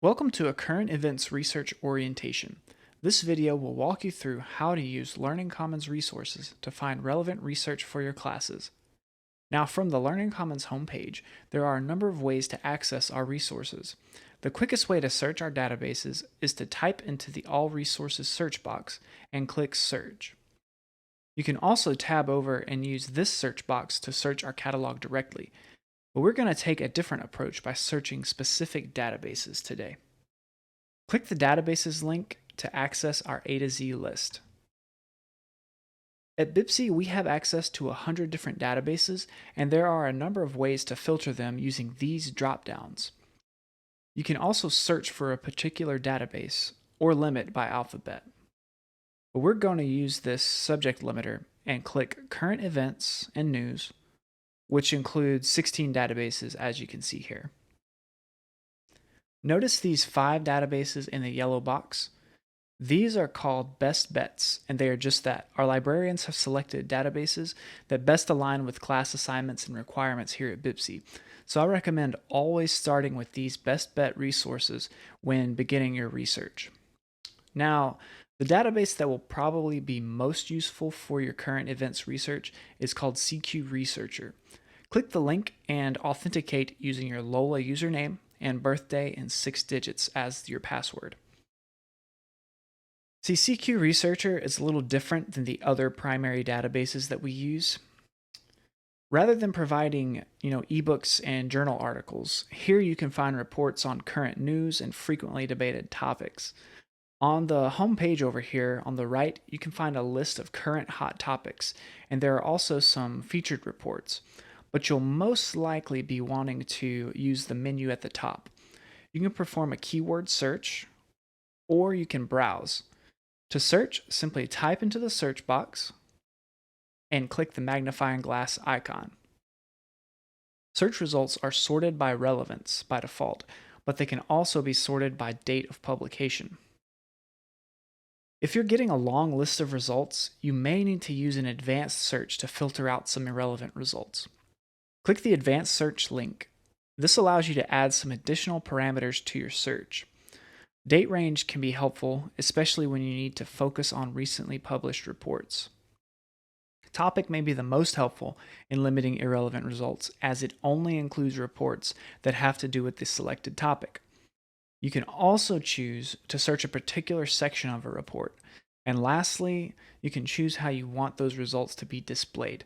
Welcome to a current events research orientation. This video will walk you through how to use Learning Commons resources to find relevant research for your classes. Now, from the Learning Commons homepage, there are a number of ways to access our resources. The quickest way to search our databases is to type into the All Resources search box and click Search. You can also tab over and use this search box to search our catalog directly, but we're going to take a different approach by searching specific databases today. Click the Databases link to access our A to Z list. At BPCC, we have access to 100 different databases, and there are a number of ways to filter them using these drop-downs. You can also search for a particular database or limit by alphabet. But we're going to use this subject limiter and click Current Events and News, which includes 16 databases as you can see here. Notice these 5 databases in the yellow box. These are called best bets, and they are just that. Our librarians have selected databases that best align with class assignments and requirements here at BPCC. So I recommend always starting with these best bet resources when beginning your research. Now, the database that will probably be most useful for your current events research is called CQ Researcher. Click the link and authenticate using your Lola username and birthday and 6 digits as your password. See, CQ Researcher is a little different than the other primary databases that we use. Rather than providing, ebooks and journal articles, here you can find reports on current news and frequently debated topics. On the home page over here on the right, you can find a list of current hot topics, and there are also some featured reports. But you'll most likely be wanting to use the menu at the top. You can perform a keyword search, or you can browse. To search, simply type into the search box and click the magnifying glass icon. Search results are sorted by relevance by default, but they can also be sorted by date of publication. If you're getting a long list of results, you may need to use an advanced search to filter out some irrelevant results. Click the Advanced Search link. This allows you to add some additional parameters to your search. Date range can be helpful, especially when you need to focus on recently published reports. Topic may be the most helpful in limiting irrelevant results, as it only includes reports that have to do with the selected topic. You can also choose to search a particular section of a report. And lastly, you can choose how you want those results to be displayed.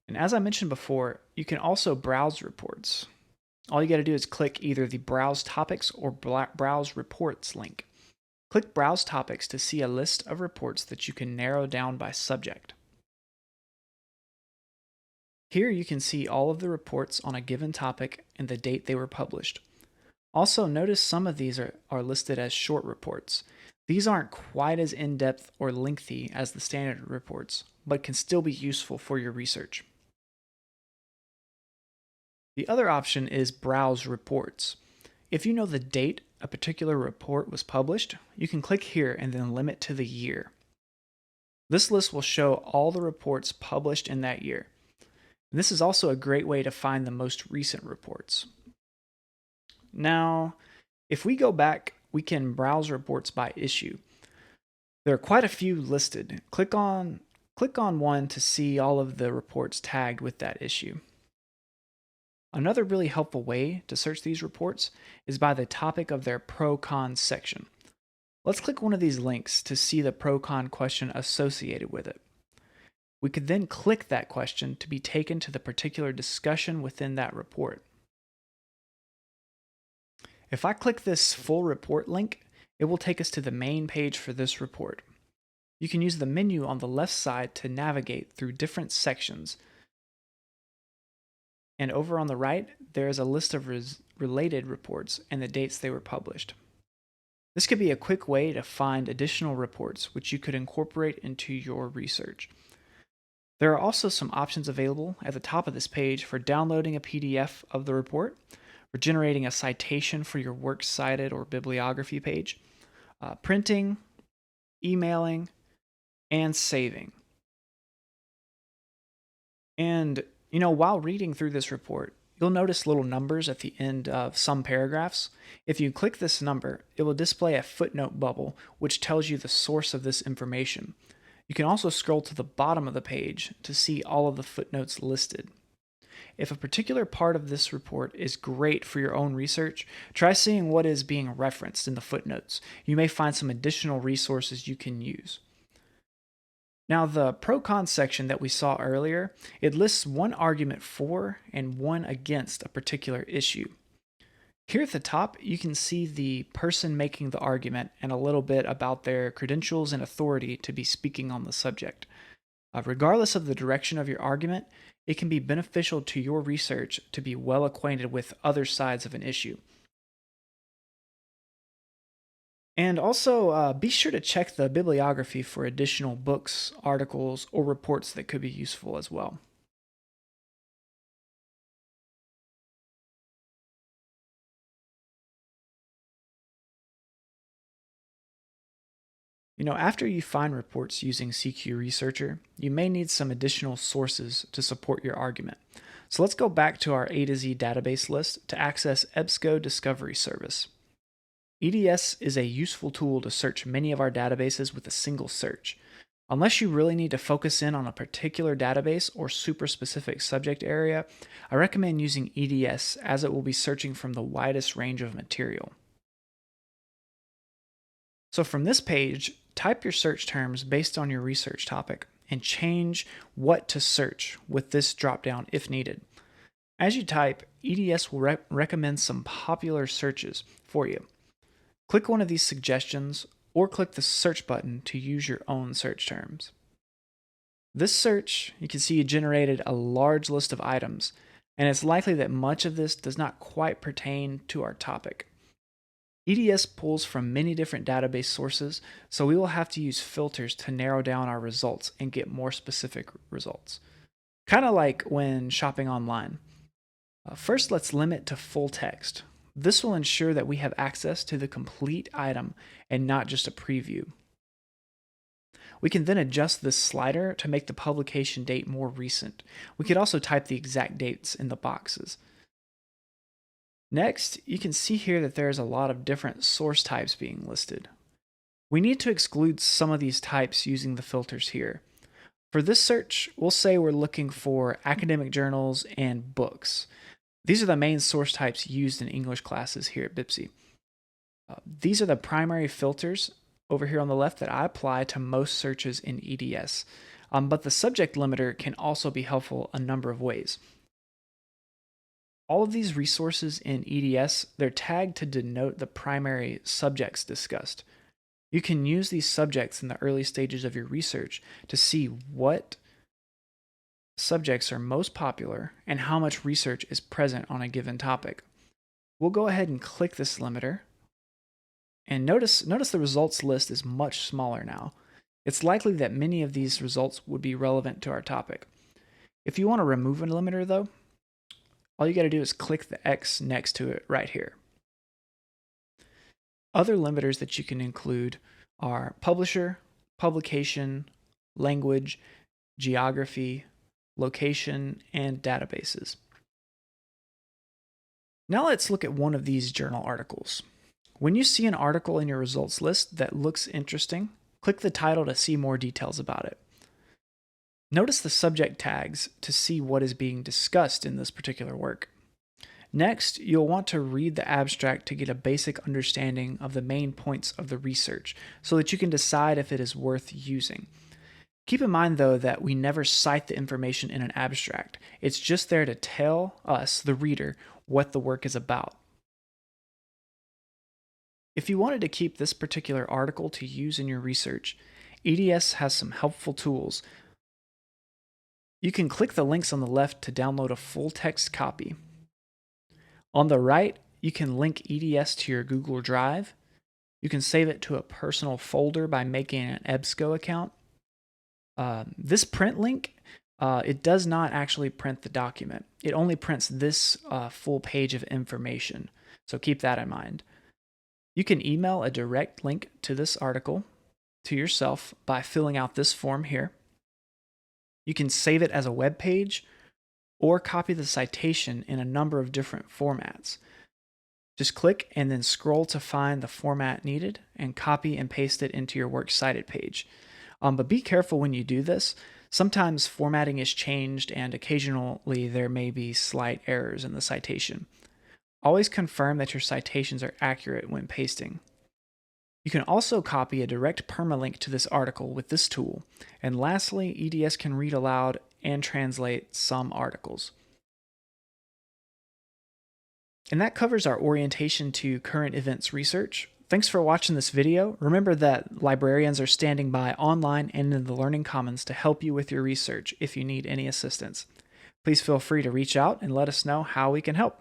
And as I mentioned before, you can also browse reports. All you got to do is click either the Browse Topics or Browse Reports link. Click Browse Topics to see a list of reports that you can narrow down by subject. Here you can see all of the reports on a given topic and the date they were published. Also, notice some of these are listed as short reports. These aren't quite as in-depth or lengthy as the standard reports, but can still be useful for your research. The other option is Browse Reports. If you know the date a particular report was published, you can click here and then limit to the year. This list will show all the reports published in that year. And this is also a great way to find the most recent reports. Now, if we go back, we can browse reports by issue. There are quite a few listed. Click on one to see all of the reports tagged with that issue. Another really helpful way to search these reports is by the topic of their pro-con section. Let's click one of these links to see the pro-con question associated with it. We could then click that question to be taken to the particular discussion within that report. If I click this full report link, it will take us to the main page for this report. You can use the menu on the left side to navigate through different sections. And over on the right, there is a list of related reports and the dates they were published. This could be a quick way to find additional reports which you could incorporate into your research. There are also some options available at the top of this page for downloading a PDF of the report, for generating a citation for your works cited or bibliography page, printing, emailing, and saving. And while reading through this report, you'll notice little numbers at the end of some paragraphs. If you click this number, it will display a footnote bubble, which tells you the source of this information. You can also scroll to the bottom of the page to see all of the footnotes listed. If a particular part of this report is great for your own research, try seeing what is being referenced in the footnotes. You may find some additional resources you can use. Now, the pro-con section that we saw earlier, it lists one argument for and one against a particular issue. Here at the top, you can see the person making the argument and a little bit about their credentials and authority to be speaking on the subject. Regardless of the direction of your argument, it can be beneficial to your research to be well acquainted with other sides of an issue. And also, be sure to check the bibliography for additional books, articles, or reports that could be useful as well. After you find reports using CQ Researcher, you may need some additional sources to support your argument. So let's go back to our A to Z database list to access EBSCO Discovery Service. EDS is a useful tool to search many of our databases with a single search. Unless you really need to focus in on a particular database or super specific subject area, I recommend using EDS as it will be searching from the widest range of material. So from this page, type your search terms based on your research topic and change what to search with this dropdown if needed. As you type, EDS will recommend some popular searches for you. Click one of these suggestions or click the search button to use your own search terms. This search, you can see, generated a large list of items, and it's likely that much of this does not quite pertain to our topic. EDS pulls from many different database sources, so we will have to use filters to narrow down our results and get more specific results. Kind of like when shopping online. First, let's limit to full text. This will ensure that we have access to the complete item and not just a preview. We can then adjust this slider to make the publication date more recent. We could also type the exact dates in the boxes. Next, you can see here that there's a lot of different source types being listed. We need to exclude some of these types using the filters here. For this search, we'll say we're looking for academic journals and books. These are the main source types used in English classes here at BPCC. These are the primary filters over here on the left that I apply to most searches in EDS, but the subject limiter can also be helpful a number of ways. All of these resources in EDS, they're tagged to denote the primary subjects discussed. You can use these subjects in the early stages of your research to see what subjects are most popular and how much research is present on a given topic. We'll go ahead and click this limiter, and notice the results list is much smaller now. It's likely that many of these results would be relevant to our topic. If you want to remove a limiter though, all you got to do is click the X next to it right here. Other limiters that you can include are publisher, publication, language, geography, location, and databases. Now let's look at one of these journal articles. When you see an article in your results list that looks interesting, click the title to see more details about it. Notice the subject tags to see what is being discussed in this particular work. Next, you'll want to read the abstract to get a basic understanding of the main points of the research so that you can decide if it is worth using. Keep in mind, though, that we never cite the information in an abstract. It's just there to tell us, the reader, what the work is about. If you wanted to keep this particular article to use in your research, EDS has some helpful tools. You can click the links on the left to download a full text copy. On the right, you can link EDS to your Google Drive. You can save it to a personal folder by making an EBSCO account. This print link, it does not actually print the document. It only prints this full page of information, so keep that in mind. You can email a direct link to this article to yourself by filling out this form here. You can save it as a web page, or copy the citation in a number of different formats. Just click and then scroll to find the format needed and copy and paste it into your Works Cited page. But be careful when you do this. Sometimes formatting is changed and occasionally there may be slight errors in the citation. Always confirm that your citations are accurate when pasting. You can also copy a direct permalink to this article with this tool. And lastly, EDS can read aloud and translate some articles. And that covers our orientation to current events research. Thanks for watching this video. Remember that librarians are standing by online and in the Learning Commons to help you with your research if you need any assistance. Please feel free to reach out and let us know how we can help.